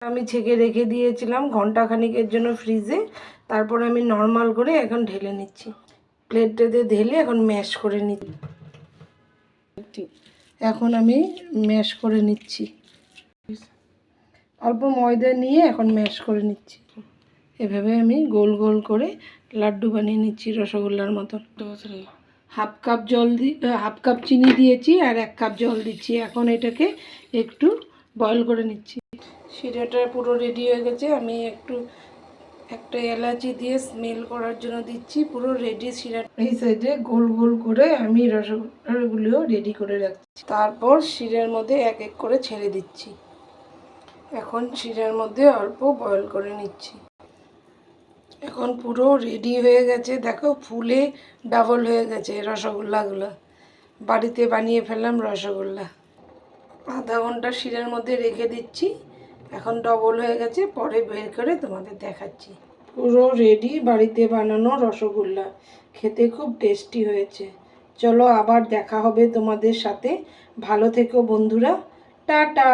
আমি ছেঁকে রেখে দিয়েছিলাম ঘন্টাখানিকের জন্য ফ্রিজে। তারপর আমি নর্মাল করে এখন ঢেলে নিচ্ছি, প্লেটটাতে ঢেলে এখন ম্যাশ করে নিচ্ছি। এখন আমি ম্যাশ করে নিচ্ছি, অল্প ময়দা নিয়ে এখন ম্যাশ করে নিচ্ছি। এভাবে আমি গোল গোল করে লাড্ডু বানিয়ে নিচ্ছি রসগোল্লার মতন। হাফ কাপ চিনি দিয়েছি আর 1 কাপ জল দিচ্ছি। এখন এটাকে একটু বয়েল করে নিচ্ছি। শিরাটা পুরো রেডি হয়ে গেছে। আমি একটা এলাচি দিয়ে স্মেল করার জন্য দিচ্ছি। পুরো রেডি শিরা। এই সাইডে গোল গোল করে আমি রসগোল্লাগুলিও রেডি করে রাখছি। তারপর শিরার মধ্যে এক এক করে ছেড়ে দিচ্ছি। এখন শিরার মধ্যে অল্প বয়েল করে নিচ্ছি। এখন পুরো রেডি হয়ে গেছে, দেখো ফুলে ডাবল হয়ে গেছে রসগোল্লাগুলো। বাড়িতে বানিয়ে ফেললাম রসগোল্লা। আধা ঘন্টা শিরার মধ্যে রেখে দিচ্ছি। এখন ডবল হয়ে গেছে, পরে বের করে তোমাদের দেখাচ্ছি। পুরো রেডি বাড়িতে বানানো রসগোল্লা, খেতে খুব টেস্টি হয়েছে। চলো আবার দেখা হবে তোমাদের সাথে। ভালো থেকো বন্ধুরা, টাটা।